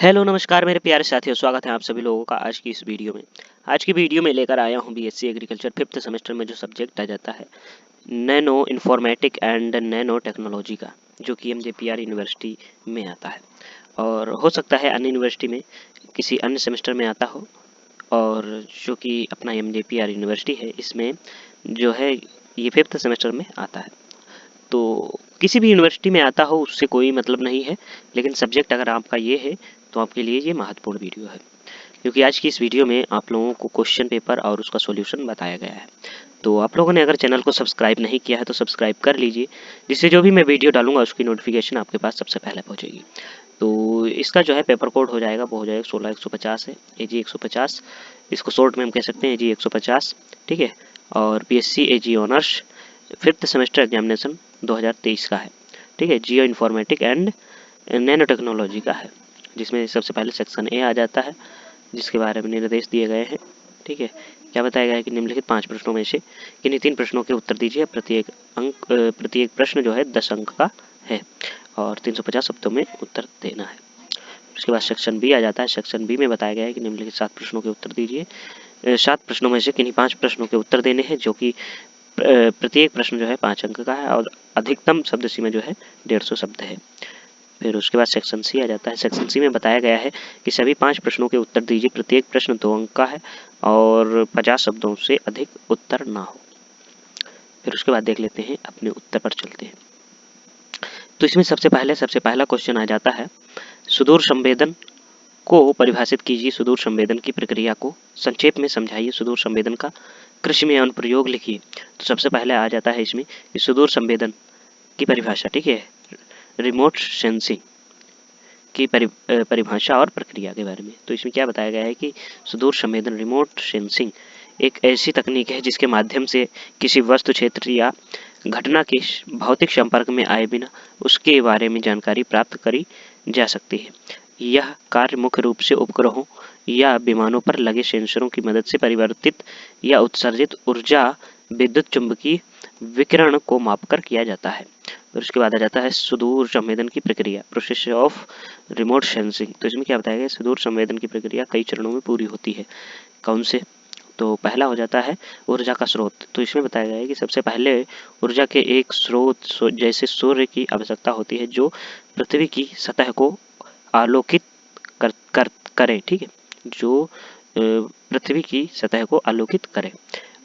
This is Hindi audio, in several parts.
हेलो नमस्कार मेरे प्यारे साथियों, स्वागत है आप सभी लोगों का आज की इस वीडियो में। आज की वीडियो में लेकर आया हूं बीएससी एग्रीकल्चर 5th सेमेस्टर में जो सब्जेक्ट आ जाता है nano informatic and nano technology का, जो कि एमजेपीआर यूनिवर्सिटी में आता है और हो सकता है अन्य यूनिवर्सिटी में किसी अन्य सेमेस्टर में आता हो। और जो कि अपना एमजेपीआर यूनिवर्सिटी है, इसमें जो है ये 5th सेमेस्टर में आता है। तो किसी भी यूनिवर्सिटी में आता हो उससे कोई मतलब नहीं है, लेकिन सब्जेक्ट अगर आपका ये है तो आपके लिए ये महत्वपूर्ण वीडियो है, क्योंकि आज की इस वीडियो में आप लोगों को क्वेश्चन पेपर और उसका सॉल्यूशन बताया गया है। तो आप लोगों ने अगर चैनल को सब्सक्राइब नहीं किया है तो सब्सक्राइब कर लीजिए, जिससे जो भी मैं वीडियो डालूंगा उसकी नोटिफिकेशन आपके पास सबसे पहले पहुंचेगी। तो इसका जो है पेपर कोड हो जाएगा, वो हो जाएगा 16150 है, AG 150। इसको शॉर्ट में हम कह सकते हैं AG 150, ठीक है। और BSc AG honours 5th semester examination 2023 का है, ठीक है। जियो इन्फॉर्मेटिक एंड नैनो टेक्नोलॉजी का है, जिसमें सबसे पहले सेक्शन ए आ जाता है, जिसके बारे में निर्देश दिए गए हैं, ठीक है। क्या बताया गया है कि निम्नलिखित 5 प्रश्नों में से किन्हीं 3 प्रश्नों के उत्तर दीजिए। प्रत्येक प्रश्न जो है 10 अंक का है और 350 शब्दों में उत्तर देना है। उसके बाद सेक्शन बी आ जाता है। सेक्शन बी में बताया गया है कि निम्नलिखित 7 प्रश्नों के उत्तर दीजिए। 7 प्रश्नों में से किन्हीं 5 प्रश्नों के उत्तर देने हैं, जो कि प्रत्येक प्रश्न जो है 5 अंक का है और अधिकतम शब्द सीमा जो है 150 शब्द है। फिर उसके बाद सेक्शन सी आ जाता है। सेक्शन सी में बताया गया है कि सभी 5 प्रश्नों के उत्तर दीजिए। प्रत्येक प्रश्न 2 अंक का है और 50 शब्दों से अधिक उत्तर ना हो। फिर उसके बाद देख लेते हैं, अपने उत्तर पर चलते हैं। तो इसमें सबसे पहला क्वेश्चन आ जाता है, सुदूर संवेदन को परिभाषित कीजिए। सुदूर संवेदन की प्रक्रिया को संक्षेप में समझाइए। सुदूर संवेदन का कृषि में अनुप्रयोग लिखिए। तो सबसे पहले आ जाता है इसमें कि सुदूर संवेदन की परिभाषा, ठीक है, रिमोट सेंसिंग की परिभाषा और प्रक्रिया के बारे में। तो इसमें क्या बताया गया है कि सुदूर संवेदन रिमोट सेंसिंग एक ऐसी तकनीक है जिसके माध्यम से किसी वस्तु, क्षेत्र या घटना के भौतिक संपर्क में आए बिना उसके बारे में जानकारी प्राप्त करी जा सकती है। यह कार्य मुख्य रूप से उपग्रहों या विमानों पर लगे सेंसरों की मदद से परिवर्तित या उत्सर्जित ऊर्जा विद्युत चुंबकीय विकिरण को मापकर किया जाता है। और उसके बाद आ जाता है सुदूर संवेदन की प्रक्रिया, प्रोसेस ऑफ रिमोट सेंसिंग। तो इसमें क्या बताया गया, सुदूर संवेदन की प्रक्रिया कई चरणों में पूरी होती है। कौन से? तो पहला हो जाता है ऊर्जा का स्रोत। तो इसमें बताया गया है कि सबसे पहले ऊर्जा के एक स्रोत जैसे सूर्य की आवश्यकता होती है, जो पृथ्वी की सतह को आलोकित करे, ठीक है, जो पृथ्वी की सतह को आलोकित करे।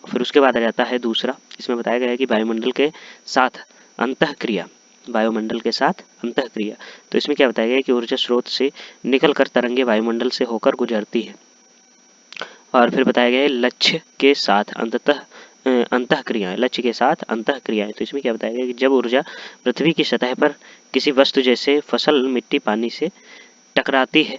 फिर उसके बाद आ जाता है दूसरा, इसमें बताया गया है कि वायुमंडल के साथ अंतःक्रिया, वायुमंडल के साथ अंतःक्रिया। तो इसमें क्या बताया गया है कि ऊर्जा स्रोत से निकलकर तरंगे वायुमंडल से होकर गुजरती है। और फिर बताया गया है लक्ष्य के साथ अंतःक्रियाएं, लक्ष्य के साथ अंतःक्रियाएं। तो इसमें क्या बताया गया है कि जब ऊर्जा पृथ्वी की सतह पर किसी वस्तु जैसे फसल, मिट्टी, पानी से टकराती है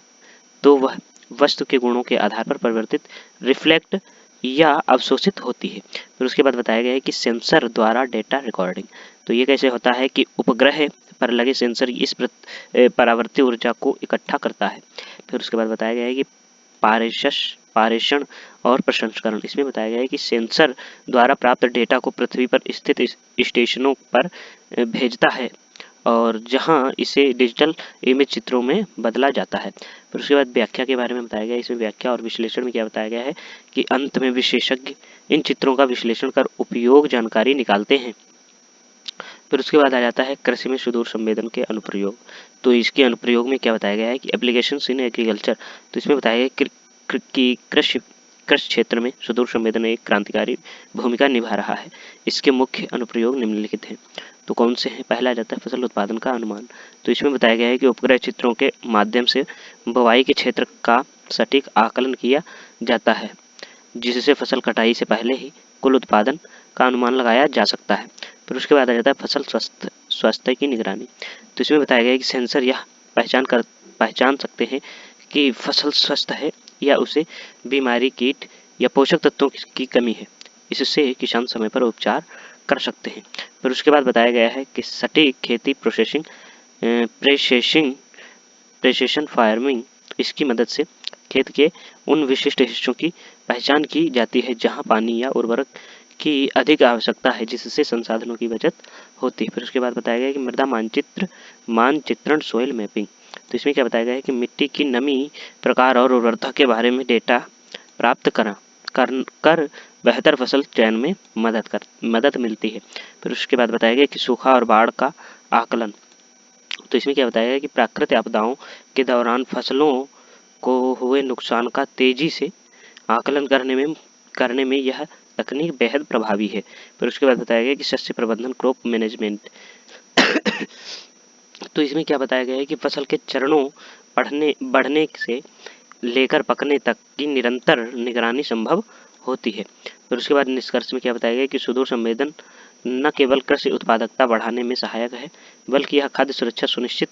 तो वह वस्तु के गुणों के आधार पर परिवर्तित, रिफ्लेक्ट या अवशोषित होती है। फिर उसके बाद बताया गया है कि सेंसर द्वारा डेटा रिकॉर्डिंग। तो ये कैसे होता है कि उपग्रह पर लगे सेंसर इस परावर्तित ऊर्जा को इकट्ठा करता है। फिर उसके बाद बताया गया है कि पारेषण और प्रसंस्करण। इसमें बताया गया है कि सेंसर द्वारा प्राप्त डेटा को पृथ्वी पर स्थित स्टेशनों पर भेजता है और जहां इसे डिजिटल इमेज चित्रों में बदला जाता है। फिर उसके बाद व्याख्या के बारे में बताया गया है। इसमें व्याख्या और विश्लेषण में क्या बताया गया है कि अंत में विशेषज्ञ इन चित्रों का विश्लेषण कर उपयोग जानकारी निकालते हैं। फिर उसके बाद आ जाता है कृषि में सुदूर संवेदन के अनुप्रयोग। तो इसके अनुप्रयोग में क्या बताया गया है कि एप्लीकेशंस इन एग्रीकल्चर। तो इसमें बताया गया कि कृषि क्षेत्र में सुदूर संवेदन एक क्रांतिकारी भूमिका निभा रहा है। इसके मुख्य अनुप्रयोग निम्नलिखित हैं। तो कौन से हैं? पहला आ जाता है फसल उत्पादन का अनुमान। तो इसमें बताया गया है कि उपग्रह चित्रों के माध्यम से बुवाई के क्षेत्र का सटीक आकलन किया जाता है, जिससे फसल कटाई से पहले ही कुल उत्पादन का अनुमान लगाया जा सकता है। फिर उसके बाद आ जाता है फसल स्वास्थ्य की निगरानी। तो इसमें बताया गया है कि सेंसर यह पहचान सकते हैं कि फसल स्वस्थ है या उसे बीमारी, कीट या पोषक तत्वों की कमी है। इससे किसान समय पर उपचार कर सकते हैं। फिर उसके बाद बताया गया है कि सटीक खेती प्रेसिशन फार्मिंग, इसकी मदद से खेत के उन विशिष्ट हिस्सों की पहचान की जाती है जहां पानी या उर्वरक की अधिक आवश्यकता है, जिससे संसाधनों की बचत होती है। फिर उसके बाद बताया गया कि मृदा मानचित्रण, सोइल मैपिंग। तो इसमें क्या बताया गया है कि मिट्टी की नमी, प्रकार और उर्वरता के बारे में डेटा प्राप्त कर बेहतर फसल चयन में मदद मिलती है। फिर उसके बाद बताया गया कि सूखा और बाढ़ का आकलन। तो इसमें क्या बताया गया कि प्राकृतिक आपदाओं के दौरान फसलों को हुए नुकसान का तेजी से आकलन करने में यह तकनीक बेहद प्रभावी है। फिर उसके बाद बताया गया कि शस्य प्रबंधन, क्रॉप मैनेजमेंट। तो इसमें क्या बताया गया है कि फसल के चरणों बढ़ने से लेकर पकने तक की निरंतर निगरानी संभव होती है। फिर उसके बाद निष्कर्ष में क्या बताया गया कि सुदूर संवेदन न केवल कृषि उत्पादकता बढ़ाने में सहायक है, बल्कि यह खाद्य सुरक्षा सुनिश्चित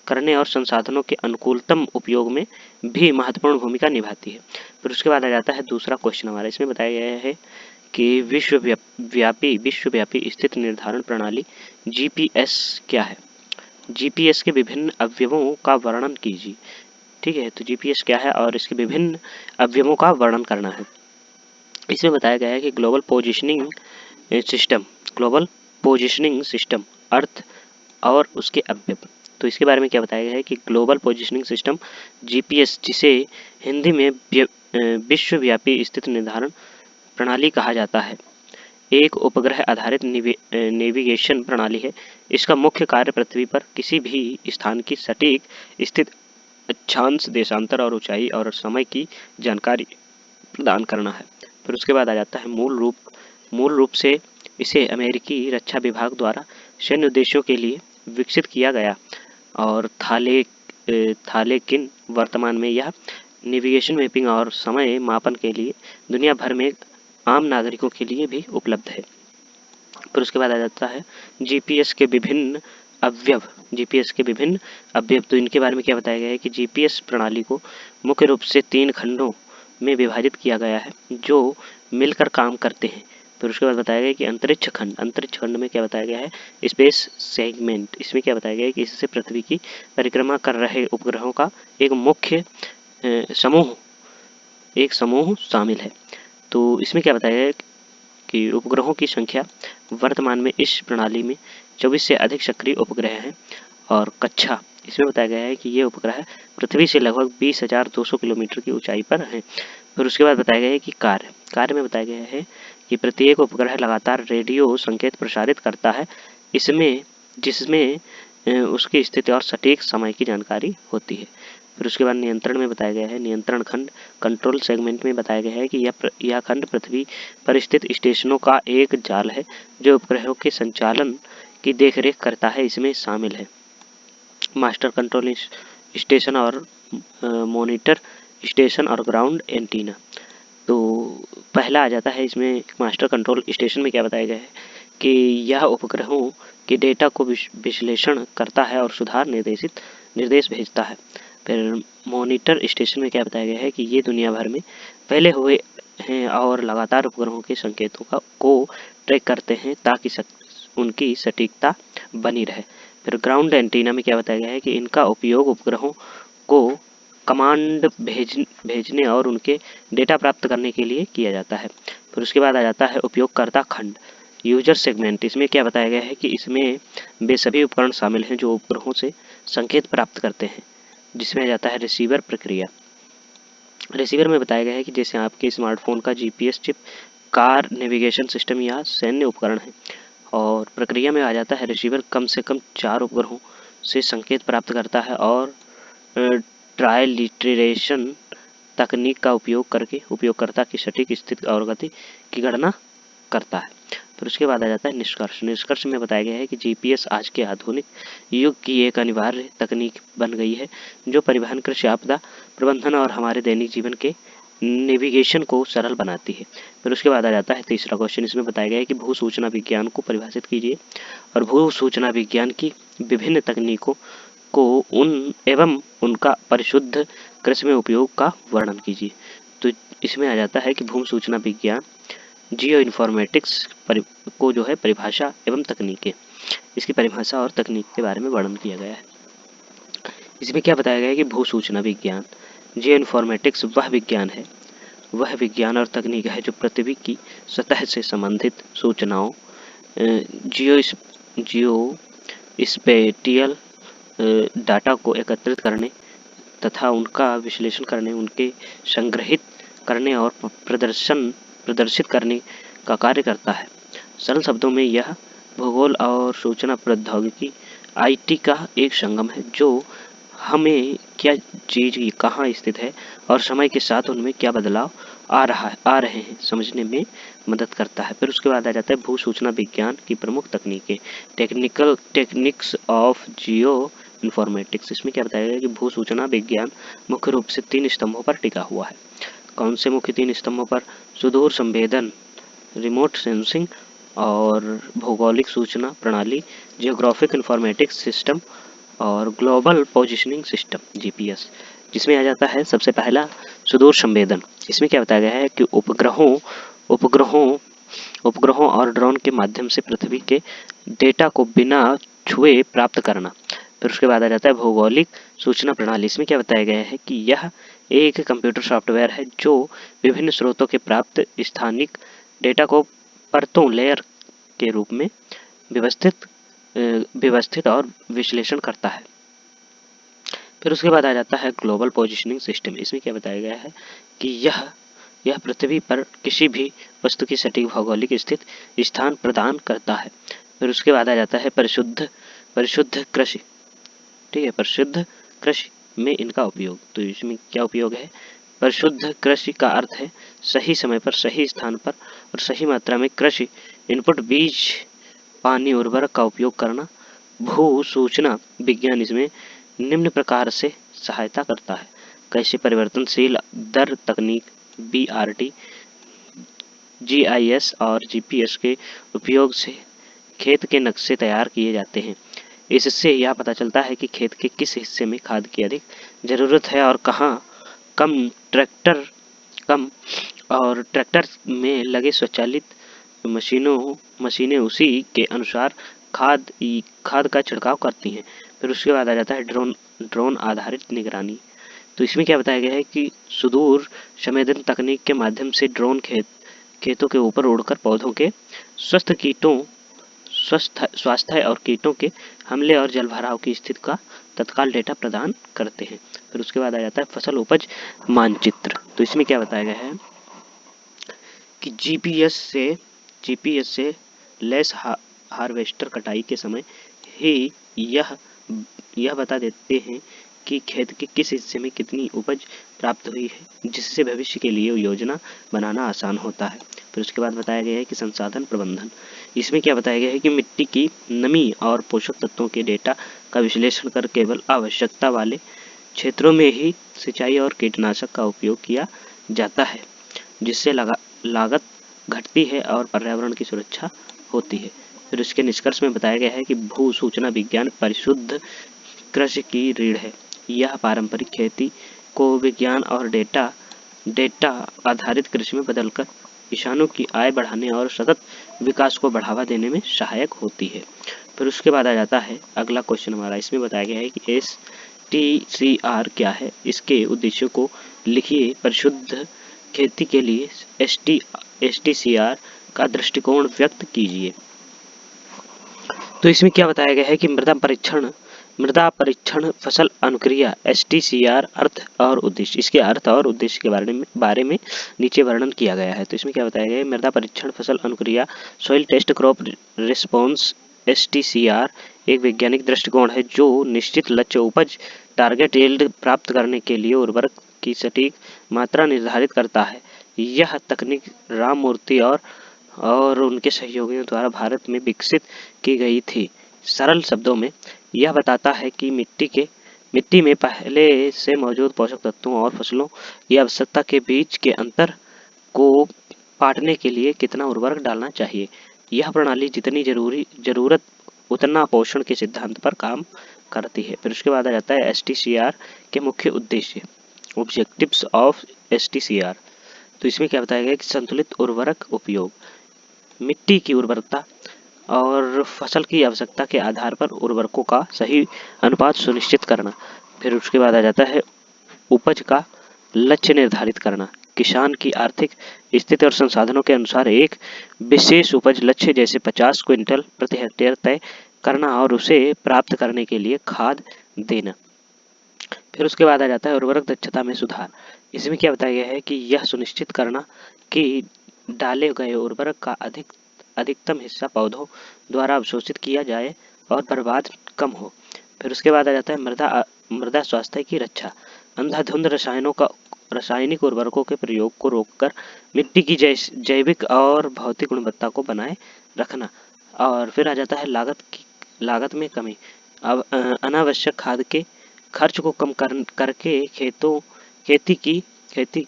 करने और संसाधनों के अनुकूलतम उपयोग में भी महत्वपूर्ण भूमिका निभाती है। फिर उसके बाद आ जाता है दूसरा क्वेश्चन हमारा। इसमें बताया गया है कि विश्वव्यापी स्थिति निर्धारण प्रणाली जीपीएस क्या है। जीपीएस के विभिन्न अवयवों का वर्णन कीजिए। ठीक है, तो जीपीएस क्या है और इसके विभिन्न अवयवों का वर्णन करना है। इसमें बताया गया है कि ग्लोबल पोजिशनिंग सिस्टम अर्थ और उसके अवयव। तो इसके बारे में क्या बताया गया है कि ग्लोबल पोजिशनिंग सिस्टम जीपीएस, जिसे हिंदी में विश्वव्यापी स्थिति निर्धारण प्रणाली कहा जाता है, एक उपग्रह आधारित नेविगेशन प्रणाली है। इसका मुख्य कार्य पृथ्वी पर किसी भी स्थान की सटीक स्थिति, अक्षांश, देशांतर और ऊंचाई और समय की जानकारी प्रदान करना है। फिर उसके बाद आ जाता है मूल रूप से इसे अमेरिकी रक्षा विभाग द्वारा सैन्य उद्देश्यों के लिए विकसित किया गया और थालेकिन वर्तमान में यह नेविगेशन, मैपिंग और समय मापन के लिए दुनिया भर में आम नागरिकों के लिए भी उपलब्ध है। फिर उसके बाद आ जाता है जीपीएस के विभिन्न अवयव। तो इनके बारे में क्या बताया गया है कि जीपीएस प्रणाली को मुख्य रूप से 3 खंडों में विभाजित किया गया है जो मिलकर काम करते हैं। फिर उसके बाद बताया गया कि अंतरिक्ष खंड में क्या बताया गया है, स्पेस सेगमेंट। इसमें क्या बताया गया है कि इससे पृथ्वी की परिक्रमा कर रहे उपग्रहों का एक मुख्य समूह शामिल है। तो इसमें क्या बताया गया है कि उपग्रहों की संख्या वर्तमान में इस प्रणाली में 24 से अधिक सक्रिय उपग्रह हैं। और कक्षा, इसमें बताया गया है कि ये उपग्रह पृथ्वी से लगभग 20,200 किलोमीटर की ऊंचाई पर हैं। फिर उसके बाद बताया गया है कि कार्य में बताया गया है कि प्रत्येक उपग्रह लगातार रेडियो संकेत प्रसारित करता है जिसमें उसकी स्थिति और सटीक समय की जानकारी होती है। फिर उसके बाद नियंत्रण में बताया गया है, नियंत्रण खंड, कंट्रोल सेगमेंट में बताया गया है कि यह खंड पृथ्वी पर स्थित स्टेशनों का एक जाल है जो उपग्रहों के संचालन की देखरेख करता है। इसमें शामिल है मास्टर कंट्रोल स्टेशन और मॉनिटर स्टेशन और ग्राउंड एंटीना। तो पहला आ जाता है इसमें मास्टर कंट्रोल स्टेशन में क्या बताया गया है कि यह उपग्रहों के डेटा को विश्लेषण करता है और सुधार निर्देश भेजता है। फिर मॉनिटर स्टेशन में क्या बताया गया है कि ये दुनिया भर में फैले हुए हैं और लगातार उपग्रहों के संकेतों को ट्रैक करते हैं ताकि उनकी सटीकता बनी रहे। फिर ग्राउंड एंटीना में क्या बताया गया है कि इनका उपयोग उपग्रहों को कमांड भेजने और उनके डेटा प्राप्त करने के लिए किया जाता है। फिर उसके बाद आ जाता है उपयोगकर्ता खंड, यूजर सेगमेंट। इसमें क्या बताया गया है कि इसमें वे सभी उपकरण शामिल हैं जो उपग्रहों से संकेत प्राप्त करते हैं, जिसमें आ जाता है रिसीवर प्रक्रिया। रिसीवर में बताया गया है कि जैसे आपके स्मार्टफोन का GPS chip, car navigation system या सैन्य उपकरण है। और प्रक्रिया में आ जाता है रिसीवर कम से कम 4 उपग्रहों से संकेत प्राप्त करता है और ट्रायलिटरेशन तकनीक का उपयोग करके उपयोगकर्ता की सटीक स्थिति और गति की गणना करता है। फिर उसके बाद आ जाता है निष्कर्ष में बताया गया है कि जीपीएस आज के आधुनिक युग की एक अनिवार्य तकनीक बन गई है जो परिवहन, कृषि, आपदा प्रबंधन और हमारे दैनिक जीवन के नेविगेशन को सरल बनाती है। फिर उसके बाद आ जाता है तीसरा क्वेश्चन। इसमें बताया गया है कि भू सूचना विज्ञान को परिभाषित कीजिए और भू सूचना विज्ञान की विभिन्न तकनीकों को उनका परिशुद्ध कृषि में उपयोग का वर्णन कीजिए। तो इसमें आ जाता है कि भू सूचना विज्ञान, जियो इन्फॉर्मेटिक्स को जो है परिभाषा एवं तकनीकें, इसकी परिभाषा और तकनीक के बारे में वर्णन किया गया है। इसमें क्या बताया गया है कि भू सूचना विज्ञान, जियो इन्फॉर्मेटिक्स वह विज्ञान और तकनीक है जो पृथ्वी की सतह से संबंधित सूचनाओं, जियो स्पेटियल डाटा को एकत्रित करने तथा उनका विश्लेषण करने, उनके संग्रहित करने और प्रदर्शित करने का कार्य करता है। सरल शब्दों में यह भूगोल और सूचना प्रौद्योगिकी आईटी का एक संगम है जो हमें क्या चीज़ कहाँ स्थित है और समय के साथ उनमें क्या बदलाव आ रहे हैं समझने में मदद करता है। फिर उसके बाद आ जाता है भू सूचना विज्ञान की प्रमुख तकनीकें, टेक्निक्स ऑफ जियो इन्फॉर्मेटिक्स। इसमें क्या बताया गया कि भू सूचना विज्ञान मुख्य रूप से 3 स्तंभों पर टिका हुआ है। कौन से मुख्य 3 स्तंभों पर? सुदूर संवेदन, रिमोट सेंसिंग और भौगोलिक सूचना प्रणाली, जियोग्राफिक इंफॉर्मेटिक्स सिस्टम और ग्लोबल पोजिशनिंग सिस्टम जीपीएस। जिसमें आ जाता है सबसे पहला सुदूर संवेदन। इसमें क्या बताया गया है कि उपग्रहों और ड्रोन के माध्यम से पृथ्वी के डेटा को बिना छुए प्राप्त करना। फिर उसके बाद आ जाता है भौगोलिक सूचना प्रणाली। इसमें क्या बताया गया है कि यह एक कंप्यूटर सॉफ्टवेयर है जो विभिन्न स्रोतों के प्राप्त स्थानिक डेटा को परतों लेयर के रूप में व्यवस्थित और विश्लेषण करता है। फिर उसके बाद आ जाता है ग्लोबल पोजिशनिंग सिस्टम। इसमें क्या बताया गया है कि यह पृथ्वी पर किसी भी वस्तु की सटीक भौगोलिक स्थित स्थान प्रदान करता है। फिर उसके बाद आ जाता है परिशुद्ध कृषि। ठीक है, परिशुद्ध कृषि में इनका उपयोग। तो इसमें क्या उपयोग है? परिशुद्ध कृषि का अर्थ है सही समय पर, सही स्थान पर और सही मात्रा में कृषि इनपुट, बीज, पानी, उर्वरक का उपयोग करना। भू सूचना विज्ञान इसमें निम्न प्रकार से सहायता करता है। कैसे? परिवर्तनशील दर तकनीक, बीआरटी, जीआईएस और जीपीएस के उपयोग से खेत के नक्शे तैयार किए जाते हैं। इससे यह पता चलता है कि खेत के किस हिस्से में खाद की अधिक जरूरत है और कहाँ कम। ट्रैक्टर में लगे स्वचालित मशीनें उसी के अनुसार खाद का छिड़काव करती हैं। फिर उसके बाद आ जाता है ड्रोन आधारित निगरानी। तो इसमें क्या बताया गया है कि सुदूर संवेदन तकनीक के माध्यम से ड्रोन खेतों के ऊपर उड़कर पौधों के स्वास्थ्य और कीटों के हमले और जलभराव की स्थिति का तत्काल डेटा प्रदान करते हैं। फिर उसके बाद आ जाता है फसल उपज मानचित्र। तो इसमें क्या बताया गया है कि जीपीएस से लेस हार्वेस्टर कटाई के समय ही यह बता देते हैं कि खेत के किस हिस्से में कितनी उपज प्राप्त हुई है, जिससे भविष्य के लिए योजना बनाना आसान होता है। फिर उसके बाद बताया गया है कि संसाधन प्रबंधन। इसमें क्या बताया गया है कि मिट्टी की नमी और पोषक तत्वों के डेटा का विश्लेषण कर केवल आवश्यकता वाले क्षेत्रों में ही सिंचाई और कीटनाशक का उपयोग किया जाता है, जिससे लागत घटती है और पर्यावरण की सुरक्षा होती है। फिर इसके निष्कर्ष में बताया गया है कि भू सूचना विज्ञान परिशुद्ध कृषि की रीढ़ है। यह पारंपरिक खेती को विज्ञान और डेटा आधारित कृषि में बदलकर किसानों की आय बढ़ाने और सतत विकास को बढ़ावा देने में सहायक होती है। फिर उसके बाद आ जाता है अगला क्वेश्चन हमारा। इसमें बताया गया है कि STCR क्या है, इसके उद्देश्यों को लिखिए। परिशुद्ध खेती के लिए STCR का दृष्टिकोण व्यक्त कीजिए। तो इसमें क्या बताया गया है कि मृदा परीक्षण, फसल अनुक्रिया, STCR अर्थ और उद्देश्य। इसके अर्थ और उद्देश्य के बारे में नीचे वर्णन किया गया है। तो इसमें क्या बताया गया है? मृदा परीक्षण, फसल अनुक्रिया, soil test, crop response. STCR एक वैज्ञानिक दृष्टिकोण है जो निश्चित लक्ष्य उपज टारगेट यील्ड प्राप्त करने के लिए उर्वरक की सटीक मात्रा निर्धारित करता है। यह तकनीक राममूर्ति और उनके सहयोगियों द्वारा भारत में विकसित की गई थी। सरल शब्दों में यह बताता है कि मिट्टी में पहले से मौजूद पोषक तत्वों और फसलों की आवश्यकता के बीच के अंतर को पाटने के लिए कितना उर्वरक डालना चाहिए। यह प्रणाली जितनी जरूरत उतना पोषण के सिद्धांत पर काम करती है। फिर उसके बाद आ जाता है STCR के मुख्य उद्देश्य, ऑब्जेक्टिव्स ऑफ STCR। तो इसमें क्या बताया गया कि संतुलित उर्वरक उपयोग, मिट्टी की उर्वरता और फसल की आवश्यकता के आधार पर उर्वरकों का सही अनुपात सुनिश्चित करना। फिर उसके बाद आ जाता है उपज का लक्ष्य निर्धारित करना, किसान की आर्थिक स्थिति और संसाधनों के अनुसार एक विशेष उपज लक्ष्य जैसे 50 क्विंटल प्रति हेक्टेयर तय करना और उसे प्राप्त करने के लिए खाद, देना। फिर उसके बाद आ जाता है उर्वरक दक्षता में सुधार। इसमें क्या बताया गया है कि यह सुनिश्चित करना कि डाले गए उर्वरक का अधिकतम हिस्सा पौधों द्वारा अवशोषित किया जाए और बर्बाद कम हो। फिर उसके बाद आ जाता है मृदा स्वास्थ्य की रक्षा। अंधाधुंध रासायनिक उर्वरकों के प्रयोग को रोककर मिट्टी की जैविक और भौतिक गुणवत्ता को बनाए रखना। और फिर आ जाता है लागत में कमी। अब अनावश्यक खाद के खर्च को कम करके खेती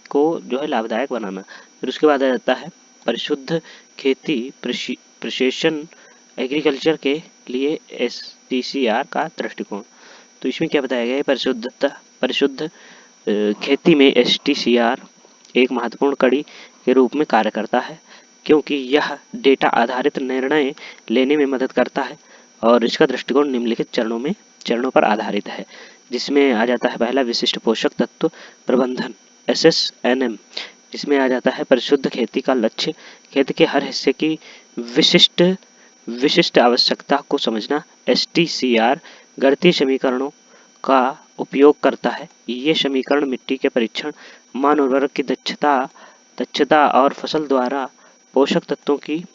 को जो है लाभदायक बनाना। फिर उसके बाद आ जाता है परिशुद्ध खेती प्रिसिशन एग्रीकल्चर के लिए STCR का दृष्टिकोण। तो इसमें क्या बताया गया है, परिशुद्ध खेती में STCR एक महत्वपूर्ण कड़ी के रूप में कार्य करता है, क्योंकि यह डेटा आधारित निर्णय लेने में मदद करता है और इसका दृष्टिकोण निम्नलिखित चरणों पर आधारित है, जिसमें आ जाता है पहला विशिष्ट पोषक तत्व प्रबंधन SSNM, जिसमें आ जाता है परिशुद्ध खेती का लक्ष्य खेत के हर हिस्से की विशिष्ट आवश्यकता को समझना। STCR गणितीय समीकरणों का उपयोग करता है। ये समीकरण मिट्टी के परीक्षण, मान, उर्वरक की दक्षता और फसल द्वारा पोषक तत्वों की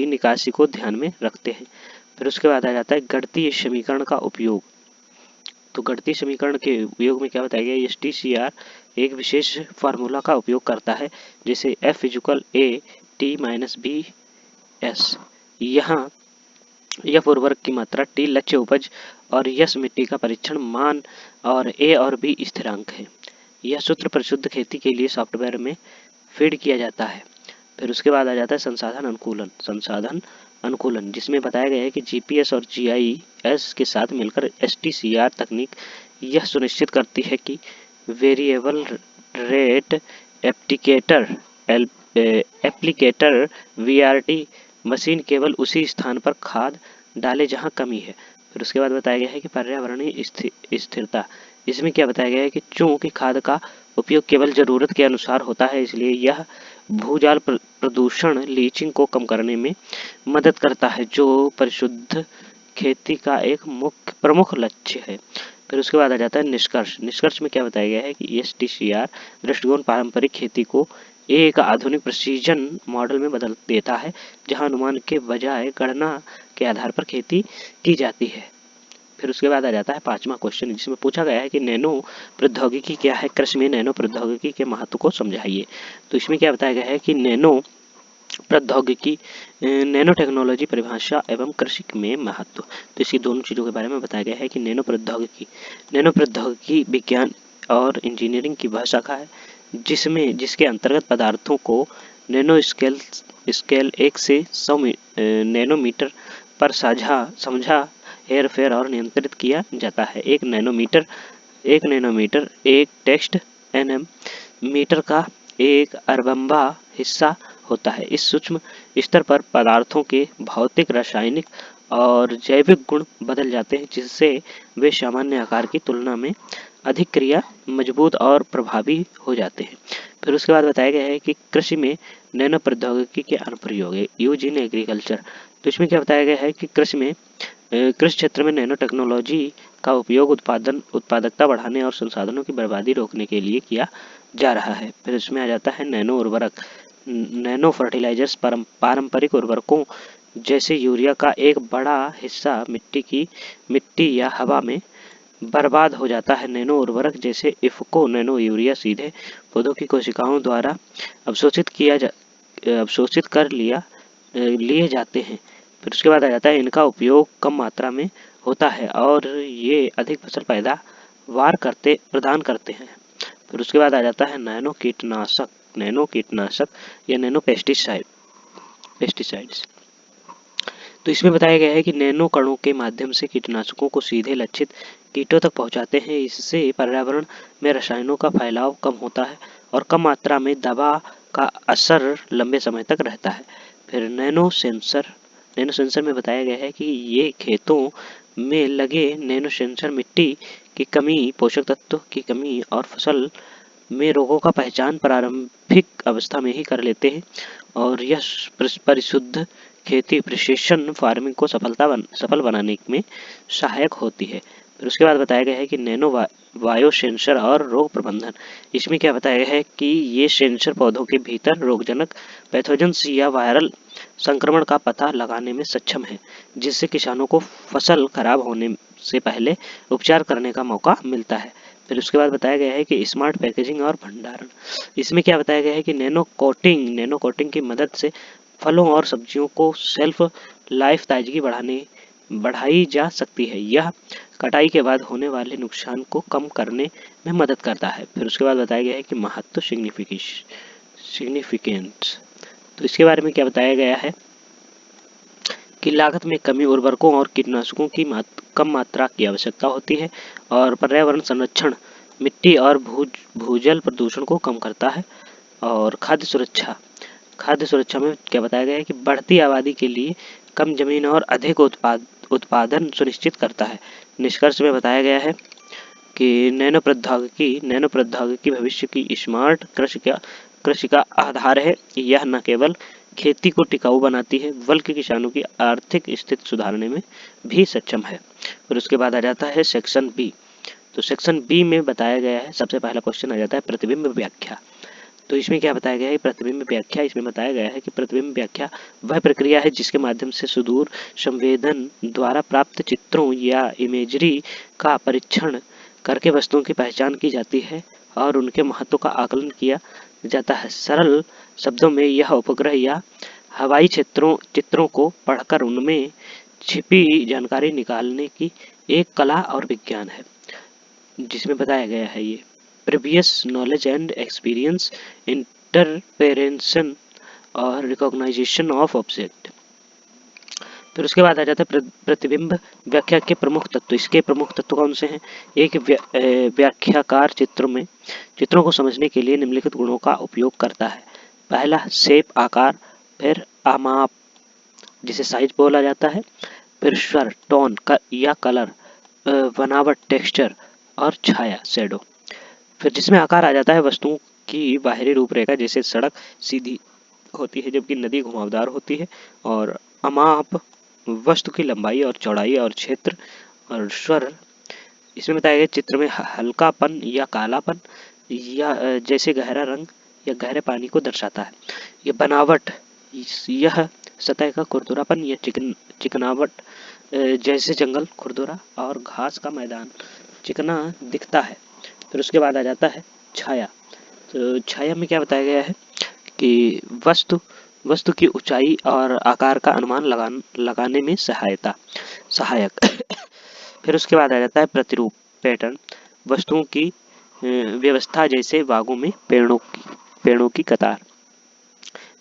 निकासी को ध्यान में रखते हैं। फिर उसके बाद आ जाता है गणितीय समीकरण का उपयोग। तो गणितीय समीकरण के उपयोग में क्या बताया गया, STCR एक विशेष फार्मूला का उपयोग करता है, जैसे F = A-T-B-S। यहाँ F उर्वरक की मात्रा, T लक्ष्य उपज और S मिट्टी का परीक्षण मान और A और B स्थिरांक है। यह सूत्र परिशुद्ध खेती के लिए सॉफ्टवेयर में फीड किया जाता है। फिर उसके बाद आ जाता है संसाधन अनुकूलन, जिसमें बताया गया है कि GPS और GIS के साथ मिलकर STCR तकनीक यह सुनिश्चित करती है कि variable rate applicator VRT machine केवल उसी स्थान पर खाद डाले जहां कमी है। फिर उसके बाद बताया गया है कि पर्यावरणीय स्थिरता। इसमें क्या बताया गया है कि चूंकि खाद का उपयोग केवल जरूरत के अनुसार होता है, इसलिए यह भूजल प्रदूषण लीचिंग को कम करने में मदद करता है, जो परिशुद्ध खेती का एक प्रमुख लक्ष्य है। फिर उसके बाद आ जाता है निष्कर्ष में क्या बताया गया है कि STCR दृष्टिकोण पारंपरिक खेती को एक आधुनिक प्रिसीजन मॉडल में बदल देता है, जहां अनुमान के बजाय गणना के आधार पर खेती की जाती है। फिर उसके बाद आ जाता है 5वां क्वेश्चन, जिसमें पूछा गया है कि नैनो प्रौद्योगिकी क्या है, कृषि में नैनो प्रौद्योगिकी के महत्व को समझाइए। तो इसमें क्या बताया गया है कि नैनो प्रौद्योगिकी, नैनो टेक्नोलॉजी परिभाषा एवं कृषि में महत्व। तो इसकी दोनों चीज़ों के बारे में बताया गया है कि नैनो प्रौद्योगिकी विज्ञान और इंजीनियरिंग की वह शाखा है जिसके अंतर्गत पदार्थों को नैनो स्केल 1 से 100 नैनोमीटर पर समझा हेरफेर और नियंत्रित किया जाता है। एक नैनोमीटर एक टेक्स्ट NM मीटर का एक अरबम्बा हिस्सा होता है। इस सूक्ष्म स्तर पर पदार्थों के भौतिक, रासायनिक और जैविक गुण बदल जाते हैं, जिससे वे सामान्य आकार की तुलना में अधिक क्रिया मजबूत और प्रभावी हो जाते हैं। फिर उसके बाद बताया गया है कि कृषि में नैनो प्रौद्योगिकी के अनुप्रयोग, यूज इन एग्रीकल्चर। तो इसमें क्या बताया गया है कि कृषि क्षेत्र में नैनो टेक्नोलॉजी का उपयोग उत्पादकता बढ़ाने और संसाधनों की बर्बादी रोकने के लिए किया जा रहा है। फिर इसमें आ जाता है नैनो उर्वरक, नैनो फर्टिलाइजर्स। पारंपरिक उर्वरकों जैसे यूरिया का एक बड़ा हिस्सा मिट्टी या हवा में बर्बाद हो जाता है। नैनो उर्वरक जैसे इफ्को, नैनो यूरिया सीधे पौधों की कोशिकाओं द्वारा अवशोषित कर लिए जाते हैं। फिर उसके बाद आ जाता है इनका उपयोग कम मात्रा में होता है और ये अधिक फसल पैदावार प्रदान करते हैं। फिर उसके बाद आ जाता है नैनो कीटनाशक या नैनो पेस्टिसाइड्स। तो इसमें बताया गया है कि नैनो कणों के माध्यम से कीटनाशकों को सीधे लक्षित कीटों तक पहुंचाते हैं। इससे पर्यावरण में रसायनों का फैलाव कम होता है और कम मात्रा में दवा का असर लंबे समय तक रहता है। फिर नैनो सेंसर में बताया गया है कि ये खेतों में लगे नैनो सेंसर मिट्टी की कमी, पोषक तत्व की कमी और फसल में रोगों का पहचान प्रारंभिक अवस्था में ही कर लेते हैं और यह परिशुद्ध खेती प्रिसिशन फार्मिंग को सफल बनाने में सहायक होती है। फिर उसके बाद बताया गया है कि नैनो बायो सेंसर और रोग प्रबंधन। इसमें क्या बताया गया है कि ये सेंसर पौधों के भीतर रोगजनक पैथोजेंस या वायरल संक्रमण का पता लगाने में सक्षम है, जिससे किसानों को फसल खराब होने से पहले उपचार करने का मौका मिलता है। फिर उसके बाद बताया गया है कि स्मार्ट पैकेजिंग और भंडारण। इसमें क्या बताया गया है कि नैनो कोटिंग की मदद से फलों और सब्जियों को सेल्फ लाइफ ताजगी बढ़ाई जा सकती है। यह कटाई के बाद होने वाले नुकसान को कम करने में मदद करता है। फिर उसके बाद बताया गया है कि महत्व सिग्निफिकेंस। तो इसके बारे में क्या बताया गया है कि लागत में कमी, उर्वरकों और कीटनाशकों की कम मात्रा की आवश्यकता होती है और पर्यावरण संरक्षण, मिट्टी और भूजल प्रदूषण को कम करता है। और खाद्य सुरक्षा में क्या बताया गया है कि बढ़ती आबादी के लिए कम जमीन और अधिक उत्पादन सुनिश्चित करता है। निष्कर्ष में बताया गया है कि नैनो प्रौद्योगिकी भविष्य की स्मार्ट कृषि का आधार है। यह न केवल खेती को टिकाऊ बनाती है बल्कि किसानों की आर्थिक स्थिति सुधारने में भी सक्षम है। फिर उसके बाद आ जाता है सेक्शन बी। तो सेक्शन बी में बताया गया है, सबसे पहला क्वेश्चन आ जाता है प्रतिबिंब व्याख्या। तो इसमें क्या बताया गया है प्रतिबिंब व्याख्या। इसमें बताया गया है कि प्रतिबिंब व्याख्या वह प्रक्रिया है जिसके माध्यम से सुदूर संवेदन द्वारा प्राप्त चित्रों या इमेजरी का परीक्षण करके वस्तुओं की पहचान की जाती है और उनके महत्व का आकलन किया जाता है। सरल शब्दों में यह उपग्रह या हवाई चित्रों को पढ़कर उनमें छिपी जानकारी निकालने की एक कला और विज्ञान है, जिसमें बताया गया है ये previous knowledge and experience, interpretation और रिकॉग्नाइजेशन ऑफ ऑब्जेक्ट। फिर उसके बाद आ जाता है प्रतिबिंब व्याख्या के प्रमुख तत्व। इसके प्रमुख तत्व कौन से हैं? एक व्याख्याकार चित्रों को समझने के लिए निम्नलिखित गुणों का उपयोग करता है। पहला शेप आकार, फिर आमाप जिसे साइज बोला जाता है, फिर स्वर टोन या कलर, बनावट टेक्सचर और छाया शैडो। फिर जिसमें आकार आ जाता है वस्तुओं की बाहरी रूपरेखा, जैसे सड़क सीधी होती है जबकि नदी घुमावदार होती है। और अमाप वस्तु की लंबाई और चौड़ाई और क्षेत्र। और स्वर इसमें बताया गया चित्र में हल्कापन या कालापन या जैसे गहरा रंग या गहरे पानी को दर्शाता है। ये बनावट यह सतह का खुरदुरापन या चिकनावट जैसे जंगल खुरदुरा और घास का मैदान चिकना दिखता है। फिर उसके बाद आ जाता है छाया। तो छाया में क्या बताया गया है कि वस्तु की ऊंचाई और आकार का अनुमान लगाने में सहायक। फिर उसके बाद आ जाता है प्रतिरूप पैटर्न, वस्तुओं की व्यवस्था जैसे बागों में पेड़ों की कतार।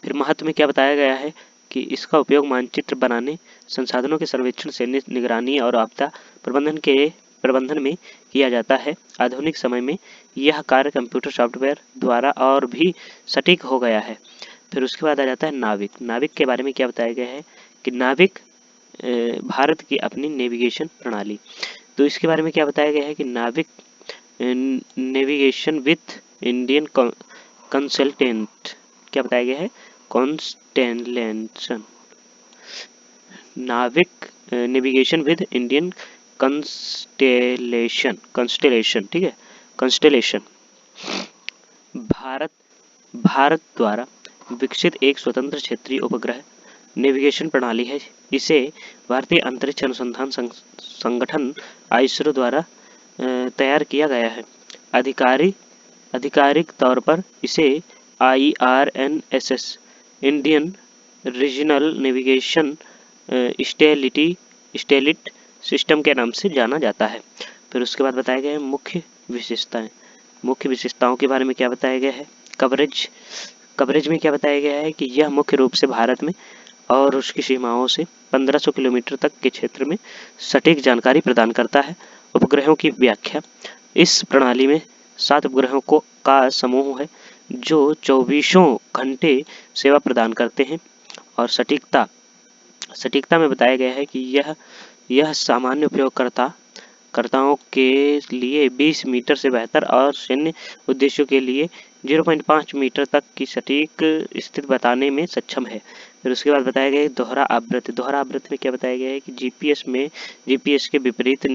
फिर महत्व में क्या बताया गया है कि इसका उपयोग मानचित्र बनाने, संसाधनों के सर्वेक्षण से निगरानी और आपदा प्रबंधन में किया जाता है। आधुनिक समय में यह कार्य कंप्यूटर सॉफ्टवेयर द्वारा और भी सटीक हो गया है। फिर उसके बाद आ जाता है नाविक के बारे में क्या बताया गया है कि नाविक भारत की अपनी नेविगेशन प्रणाली। तो इसके बारे में क्या बताया गया है कि नाविक नेविगेशन विथ इंडियन कंसल्टेंट क्या बताया गया है कॉन्स्टेलेशन। नाविक नेविगेशन विद इंडियन कंस्टेलेशन, ठीक है, कंस्टेलेशन भारत द्वारा विकसित एक स्वतंत्र क्षेत्रीय उपग्रह नेविगेशन प्रणाली है। इसे भारतीय अंतरिक्ष अनुसंधान संगठन ISRO द्वारा तैयार किया गया है। आधिकारिक तौर पर इसे IRNSS Indian regional navigation satellite system के नाम से जाना जाता है। फिर उसके बाद बताया गया है मुख्य विशेषताओं के बारे में क्या बताया गया है। कवरेज में क्या बताया गया है कि यह मुख्य रूप से भारत में और उसकी सीमाओं से 1500 किलोमीटर तक के क्षेत्र में सटीक जानकारी प्रदान करता है। उपग्रहों की व्याख्या, इस प्रणाली में 7 उपग्रहों का समूह है जो 24 घंटे सेवा प्रदान करते हैं। और सटीकता में बताया गया है कि यह सामान्य उपयोगकर्ताओं के लिए 20 मीटर से बेहतर और सैन्य उद्देश्यों के लिए 0.5 मीटर तक की सटीक स्थिति बताने में सक्षम है। फिर उसके बाद बताया गया है दोहरा आवृत्ति में क्या बताया गया है कि जीपीएस के विपरीत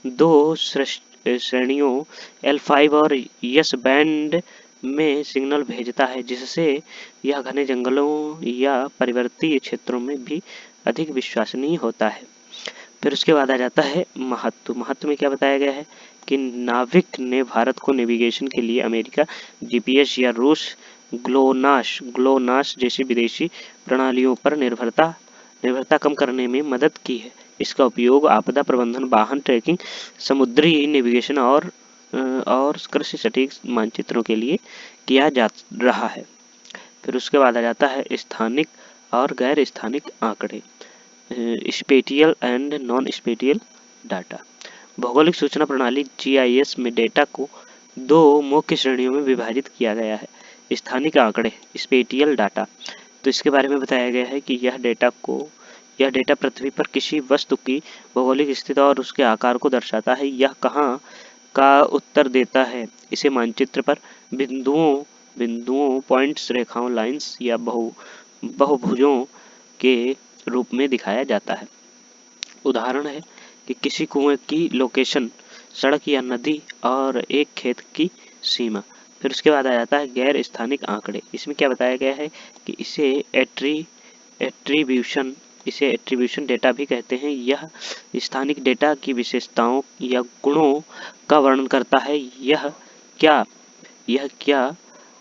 दो श्रेणियों L5 और यस बैंड में सिग्नल भेजता है, जिससे यह घने जंगलों या पर्वतीय क्षेत्रों में भी अधिक विश्वसनीय होता है। फिर उसके बाद आ जाता है महत्व। महत्व में क्या बताया गया है कि नाविक ने भारत को नेविगेशन के लिए अमेरिका जीपीएस या रूस ग्लोनास जैसी विदेशी प्रणालियों पर निर्भरता कम करने में मदद की है। इसका उपयोग आपदा प्रबंधन, वाहन ट्रैकिंग, समुद्री नेविगेशन और कृषि सटीक मानचित्रों के लिए किया जा रहा है। फिर उसके बाद आ जाता है स्थानिक और गैर स्थानिक आंकड़े, spatial and non spatial data. भौगोलिक सूचना प्रणाली जीआईएस में डेटा को दो मुख्य श्रेणियों में विभाजित किया गया है। स्थानिक आंकड़े, स्पेटियल डाटा, तो इसके बारे में बताया गया है कि यह डेटा पृथ्वी पर किसी वस्तु की भौगोलिक स्थिति और उसके आकार को दर्शाता है। यह कहाँ का उत्तर देता है। इसे मानचित्र पर बिंदुओं पॉइंट्स, रेखाओं, लाइंस या बहुभुजों के रूप में दिखाया जाता है। उदाहरण है कि किसी कुएं की लोकेशन, सड़क या नदी और एक खेत की सीमा। फिर उसके बाद आ जाता है गैर स्थानिक आंकड़े। इसमें क्या बताया गया है कि इसे एट्रीब्यूशन डेटा भी कहते हैं। यह स्थानिक डेटा की विशेषताओं या गुणों का वर्णन करता है। यह क्या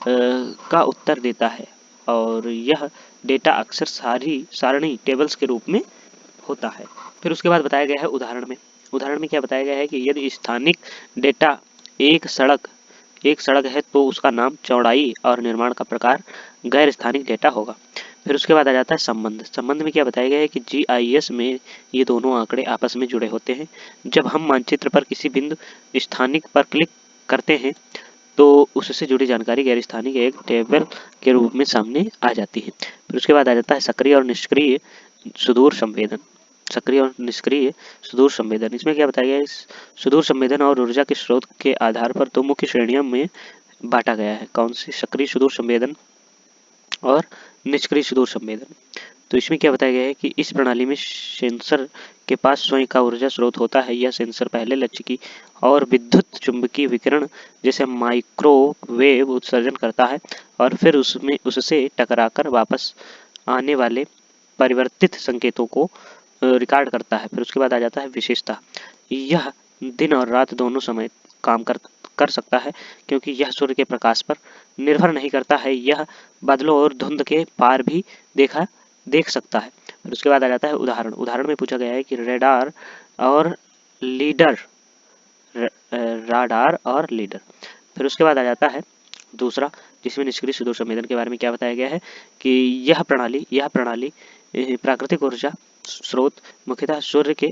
का उत्तर देता है, और यह डेटा अक्सर सारणी टेबल्स के रूप में होता है। फिर उसके बाद बताया गया है उदाहरण में क्या बताया गया है कि यदि स्थानिक डेटा एक सड़क है तो उसका नाम, चौड़ाई और निर्माण का प्रकार गैर स्थानिक डेटा होगा। फिर उसके बाद आ जाता है संबंध में क्या बताया गया है कि जीआईएस में ये दोनों आंकड़े आपस में जुड़े होते हैं। जब हम मानचित्र पर किसी बिंदु स्थानिक पर क्लिक करते हैं तो उससे जुड़ी जानकारी गैर स्थानिक एक टेबल के रूप में सामने आ जाती है। फिर उसके बाद आ जाता है सक्रिय और निष्क्रिय सुदूर संवेदन। इसमें क्या बताया गया है, सुदूर संवेदन और ऊर्जा के स्रोत के आधार पर दो मुख्य श्रेणियों में बांटा गया है। कौन सी? सक्रिय सुदूर संवेदन और निष्क्रिय सुदूर संवेदन। तो इसमें क्या बताया गया है कि इस प्रणाली में सेंसर के पास स्वयं का ऊर्जा स्रोत होता है। यह सेंसर पहले लक्ष्य की और विद्युत चुंबकीय विकिरण जैसे माइक्रोवेव उत्सर्जन करता है और फिर उससे टकराकर वापस आने वाले परिवर्तित संकेतों को रिकॉर्ड करता है। फिर उसके बाद आ जाता है विशेषता। यह दिन और रात दोनों समय काम कर सकता है, क्योंकि यह सूर्य के प्रकाश पर निर्भर नहीं करता है। यह बादलों और धुंध के पार भी देख सकता है। फिर उसके बाद आ जाता है उदाहरण में पूछा गया है कि राडार और लीडर। फिर उसके बाद आ जाता है दूसरा, जिसमें निष्क्रिय सुदूर संवेदन के बारे में क्या बताया गया है कि यह प्रणाली प्राकृतिक ऊर्जा स्रोत मुख्यतः सूर्य के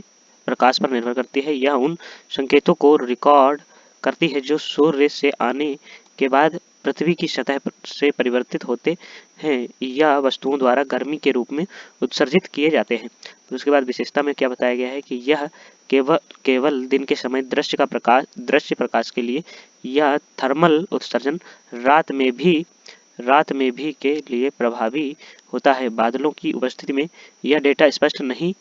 प्रकाश पर निर्भर करती है। यह उन संकेतों को रिकॉर्ड करती है जो सूर्य से आने के बाद पृथ्वी की सतह से परिवर्तित होते हैं या वस्तुओं द्वारा गर्मी के रूप में उत्सर्जित किए जाते हैं। फिर उसके बाद विशेषता में क्या बताया गया है कि यह केवल दिन के समय दृश्य प्रकाश के लिए या थर्मल उत्सर्जन रात में भी के लिए प्रभावी होता है। बादलों की उपस्थिति में यह डेटा स्पष्ट नहीं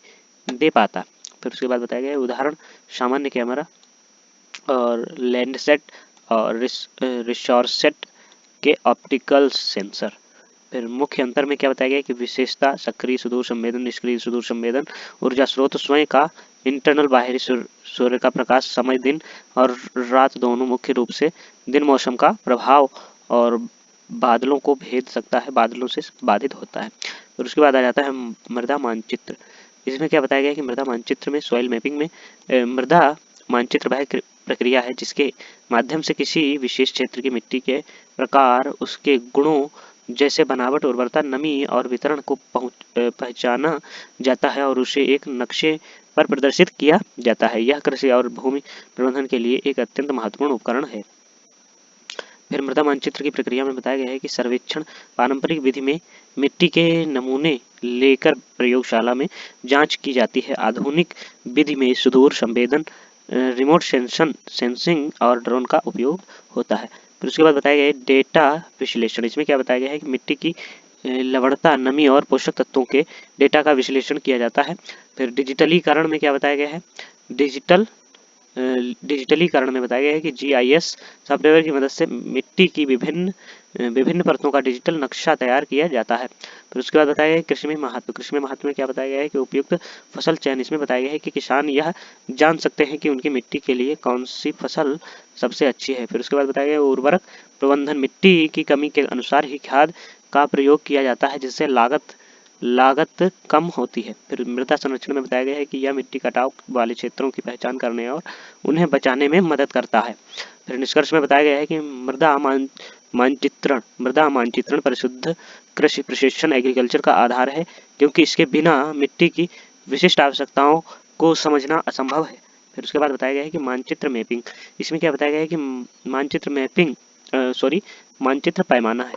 दे पाता। फिर उसके बाद बताया गया है उदाहरण, सामान्य कैमरा और लैंडसेट और रिसोर्सेट के ऑप्टिकल सेंसर। फिर मुख्य अंतर में क्या बताया गया है कि विशेषता, सक्रिय सुदूर संवेदन, निष्क्रिय सुदूर संवेदन, ऊर्जा स्रोत स्वयं का, इंटरनल बाहरी सूर्य का प्रकाश, समय, दिन और रात दोनों मुख्य रूप से दिन मौसम का प्रभाव और बादलों को भेद सकता है, बादलों से बाधित होता है। फिर उसके बाद आ जाता है मृदा मानचित्र। इसमें क्या बताया गया है कि मृदा मानचित्र में सॉइल मैपिंग में मृदा मानचित्र वह प्रक्रिया है जिसके माध्यम से किसी विशेष क्षेत्र की मिट्टी के प्रकार, उसके गुणों जैसे बनावट, उर्वरता, नमी और वितरण को पहचाना जाता है और उसे एक नक्शे पर प्रदर्शित किया जाता है। यह कृषि और भूमि प्रबंधन के लिए एक अत्यंत महत्वपूर्ण उपकरण है। फिर मृदा मानचित्र की प्रक्रिया में बताया गया है कि सर्वेक्षण पारंपरिक विधि में मिट्टी के नमूने लेकर प्रयोगशाला में जांच की जाती है। आधुनिक विधि में सुदूर संवेदन, रिमोट सेंसिंग और ड्रोन का उपयोग होता है। फिर उसके बाद बताया गया है डेटा विश्लेषण। इसमें क्या बताया गया है कि मिट्टी की लवणता, नमी और पोषक तत्वों के डेटा का विश्लेषण किया जाता है। फिर डिजिटलीकरण में क्या बताया गया है, डिजिटलीकरण में बताया गया है कि GIS सॉफ्टवेयर की मदद से मिट्टी की विभिन्न परतों का डिजिटल नक्शा तैयार किया जाता है। फिर उसके बाद बताया गया है कृषि में महत्व में क्या बताया गया है कि उपयुक्त फसल चयन। इसमें बताया गया है कि किसान यह जान सकते हैं कि उनकी मिट्टी के लिए कौन सी फसल सबसे अच्छी है। फिर उसके बाद बताया गया है उर्वरक प्रबंधन। मिट्टी की कमी के अनुसार ही खाद का प्रयोग किया जाता है, जिससे लागत कम होती है। फिर मृदा संरक्षण में बताया गया है कि यह मिट्टी कटाव वाले क्षेत्रों की पहचान करने और उन्हें बचाने में मदद करता है। फिर निष्कर्ष में बताया गया है कि मृदा मानचित्रण परिशुद्ध कृषि प्रशिक्षण एग्रीकल्चर का आधार है, क्योंकि इसके बिना मिट्टी की विशिष्ट आवश्यकताओं को समझना असंभव है। फिर उसके बाद बताया गया है कि मानचित्र मैपिंग। इसमें क्या बताया गया है कि मानचित्र पैमाना है।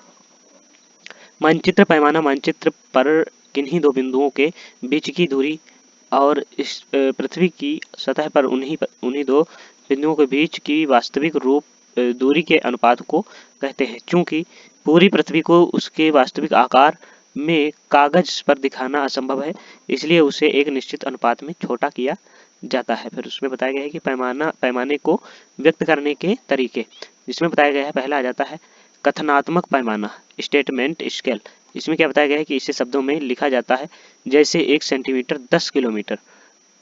मानचित्र पर किन्हीं दो बिंदुओं के बीच की दूरी और इस पृथ्वी की सतह पर उन्हीं दो बिंदुओं के बीच की वास्तविक दूरी के अनुपात को कहते हैं। चूंकि पूरी पृथ्वी को उसके वास्तविक आकार में कागज पर दिखाना असंभव है, इसलिए उसे एक निश्चित अनुपात में छोटा किया जाता है। फिर उसमें बताया गया है कि पैमाने को व्यक्त करने के तरीके। जिसमें बताया गया है पहला आ जाता है कथनात्मक पैमाना, स्टेटमेंट स्केल। इसमें क्या बताया गया है कि इसे शब्दों में लिखा जाता है, जैसे 1 सेंटीमीटर 10 किलोमीटर।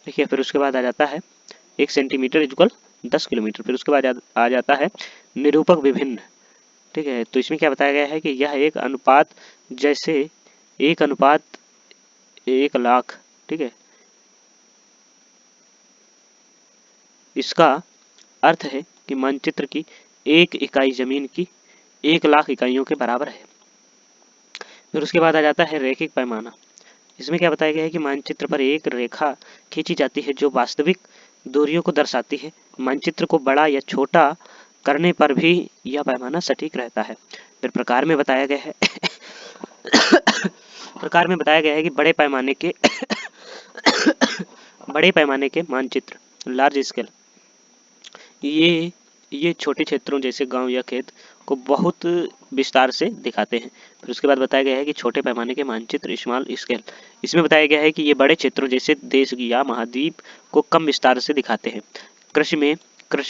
ठीक है। फिर उसके बाद आ जाता है 1 सेंटीमीटर इक्वल 10 किलोमीटर। फिर उसके बाद आ जाता है निरूपक विभिन्न। ठीक है। तो इसमें क्या बताया गया है कि यह एक अनुपात, जैसे 1:1,00,000। ठीक है। इसका अर्थ है कि मानचित्र की एक इकाई जमीन की 1,00,000 इकाइयों के बराबर है। फिर उसके बाद आ जाता है रैखिक पैमाना। इसमें क्या बताया गया है कि मानचित्र पर एक रेखा खींची जाती है जो वास्तविक दूरियों को दर्शाती है। मानचित्र को बड़ा या छोटा करने पर भी यह पैमाना सटीक रहता है। फिर प्रकार में बताया गया है कि बड़े पैमाने के मानचित्र, लार्ज स्केल, ये छोटे क्षेत्रों जैसे गांव या खेत को बहुत विस्तार से दिखाते हैं। फिर उसके बाद बताया गया है कि छोटे पैमाने के मानचित्र, स्मॉल स्केल। इसमें बताया गया है कि ये बड़े क्षेत्रों जैसे देश या महाद्वीप को कम विस्तार से दिखाते हैं। कृषि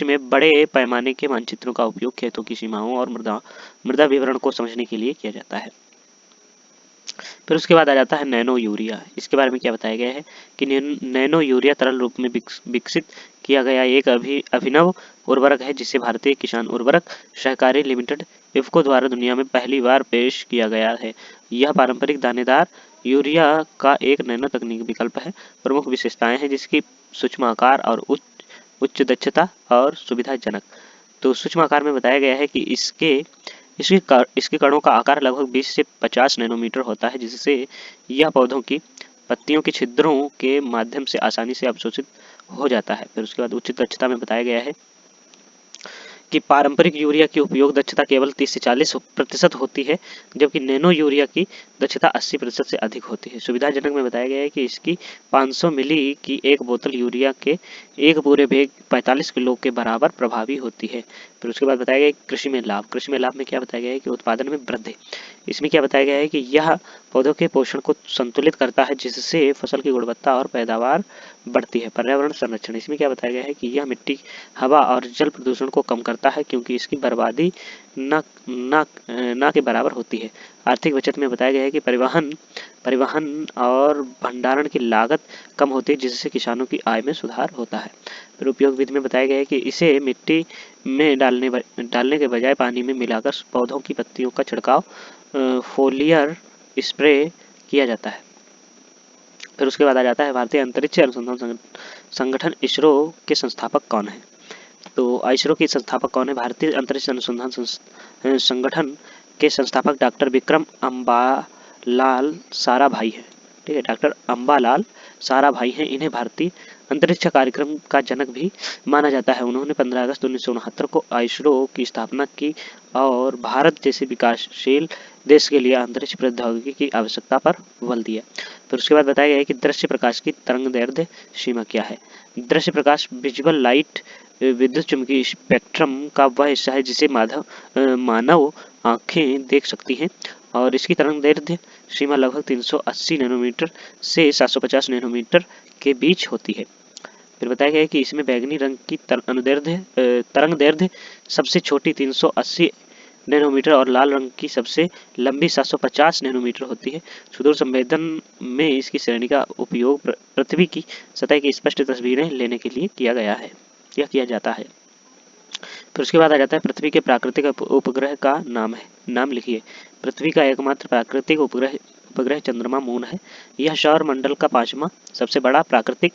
में बड़े पैमाने के मानचित्रों का उपयोग खेतों की सीमाओं और मृदा विवरण को समझने के लिए किया जाता है। फिर उसके बाद आ जाता है नैनो यूरिया। इसके बारे में क्या बताया गया है कि नैनो यूरिया तरल रूप में विकसित किया गया एक अभिनव उर्वरक है, जिसे भारतीय किसान उर्वरक सहकारी लिमिटेड इफ्को द्वारा दुनिया में पहली बार पेश किया गया है। यह पारंपरिक दानेदार यूरिया का एक नैनो तकनीकी विकल्प है। प्रमुख विशेषताएं हैं जिसकी सूक्ष्म आकार और उच्च दक्षता और सुविधाजनक। तो सूक्ष्म आकार में बताया गया है कि इसके कणों का आकार लगभग 20 से 50 नैनोमीटर होता है, जिससे यह पौधों की पत्तियों के छिद्रों के माध्यम से आसानी से अवशोषित हो जाता है। फिर उसके बाद उच्च दक्षता में बताया गया है कि पारंपरिक यूरिया की उपयोग दक्षता केवल 30 से 40% होती है, जबकि नैनो यूरिया की दक्षता 80% से अधिक होती है। सुविधाजनक में बताया गया है कि इसकी 500 मिली की एक बोतल यूरिया के एक पूरे बैग 45 किलो के बराबर प्रभावी होती है। फिर उसके बाद बताया गया कृषि में लाभ में क्या बताया गया है कि उत्पादन में वृद्धि। इसमें क्या बताया गया है कि यह पौधों के पोषण को संतुलित करता है, जिससे फसल की गुणवत्ता और पैदावार बढ़ती है। पर्यावरण संरक्षण। इसमें क्या बताया गया है कि यह मिट्टी, हवा और जल प्रदूषण को कम करता है, क्योंकि इसकी बर्बादी न के बराबर होती है। आर्थिक बचत में बताया गया है कि परिवहन और भंडारण की लागत कम होती है, जिससे किसानों की आय में सुधार होता है। फिर उपयोग विधि में बताया गया है कि इसे मिट्टी में डालने के बजाय पानी में मिलाकर पौधों की पत्तियों का छिड़काव, फोलियर स्प्रे किया जाता है। फिर उसके बाद आ जाता है भारतीय अंतरिक्ष अनुसंधान संगठन इसरो के संस्थापक कौन है। तो इसरो के संस्थापक कौन है? भारतीय अंतरिक्ष अनुसंधान संगठन के संस्थापक डॉक्टर विक्रम अम्बालाल साराभाई है। ठीक है, डॉक्टर अम्बालाल साराभाई हैं। इन्हें भारतीय अंतरिक्ष कार्यक्रम का जनक भी माना जाता है। उन्होंने 15 अगस्त 1969 को इसरो की स्थापना की और भारत जैसे विकासशील देश के लिए अंतरिक्ष प्रौद्योगिकी की आवश्यकता पर बल दिया। फिर उसके बाद बताया गया है कि दृश्य प्रकाश की तरंगदैर्ध्य सीमा क्या है। दृश्य प्रकाश विजुअल लाइट विद्युत चुम्बकीय स्पेक्ट्रम का वह हिस्सा है जिसे मानव आंखें देख सकती हैं, और इसकी तरंगदैर्ध्य सीमा लगभग 380 नैनोमीटर से 750 नैनोमीटर के बीच होती है। फिर बताया गया है कि इसमें बैगनी रंग की तरंग दैर्ध्य सबसे छोटी 380 नैनोमीटर और लाल रंग की सबसे लंबी 750 नैनोमीटर होती है। सुदूर संवेदन में इसकी श्रेणी का उपयोग पृथ्वी की सतह की स्पष्ट तस्वीरें लेने के लिए किया गया है या किया जाता है। फिर उसके बाद आ जाता है पृथ्वी के प्राकृतिक उपग्रह का नाम लिखिए। पृथ्वी का एकमात्र प्राकृतिक उपग्रह चंद्रमा मून है। यह सौर मंडल का 5वां सबसे बड़ा प्राकृतिक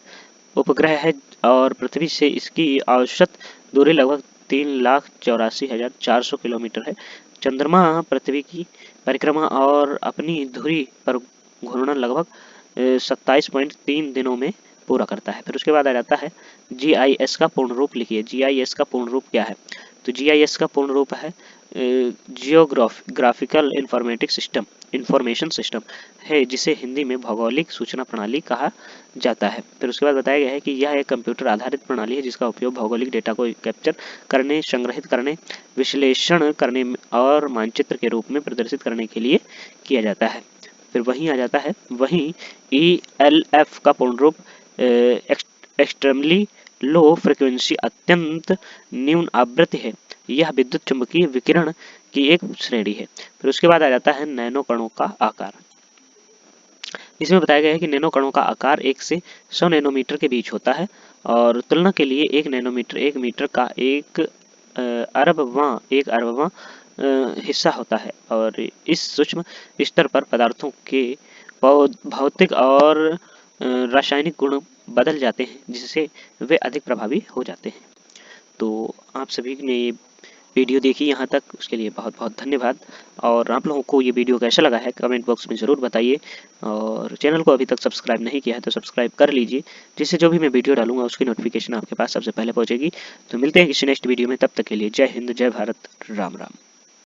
उपग्रह है और पृथ्वी से इसकी औसत दूरी लगभग 3,84,400 किलोमीटर है। चंद्रमा पृथ्वी की परिक्रमा और अपनी धुरी पर घूर्णन लगभग 27.3 दिनों में पूरा करता है। फिर उसके बाद आ जाता है GIS का पूर्ण रूप लिखिए। GIS का पूर्ण रूप क्या है? तो GIS का पूर्ण रूप है जियोग्राफिकल इंफॉर्मेशन सिस्टम है, जिसे हिंदी में भौगोलिक सूचना प्रणाली कहा जाता है। फिर उसके बाद बताया गया है कि यह एक कंप्यूटर आधारित प्रणाली है जिसका उपयोग भौगोलिक डेटा को कैप्चर करने, संग्रहित करने, विश्लेषण करने और मानचित्र के रूप में प्रदर्शित करने के लिए किया जाता है। फिर वहीं आ जाता है ELF का पूर्ण रूप एक्सट्रीमली लो फ्रिक्वेंसी, अत्यंत न्यून आवृत्ति है। यह विद्युत चुंबकीय विकिरण की एक श्रेणी है। फिर उसके बाद आ जाता है नैनो कणों का आकार। इसमें बताया गया है कि नैनो कणों का आकार 1 से 100 नैनोमीटर के बीच होता है और तुलना के लिए 1 नैनोमीटर 1 मीटर का 1 अरबवां हिस्सा होता है और इस सूक्ष्म स्तर पर पदार्थों के भौतिक और रासायनिक गुण बदल जाते हैं जिससे वे अधिक प्रभावी हो जाते हैं। तो आप सभी ने ये वीडियो देखी यहाँ तक, उसके लिए बहुत बहुत धन्यवाद। और आप लोगों को ये वीडियो कैसा लगा है कमेंट बॉक्स में ज़रूर बताइए और चैनल को अभी तक सब्सक्राइब नहीं किया है तो सब्सक्राइब कर लीजिए, जिससे जो भी मैं वीडियो डालूंगा उसकी नोटिफिकेशन आपके पास सबसे पहले पहुँचेगी। तो मिलते हैं किसी नेक्स्ट वीडियो में, तब तक के लिए जय हिंद, जय भारत, राम राम।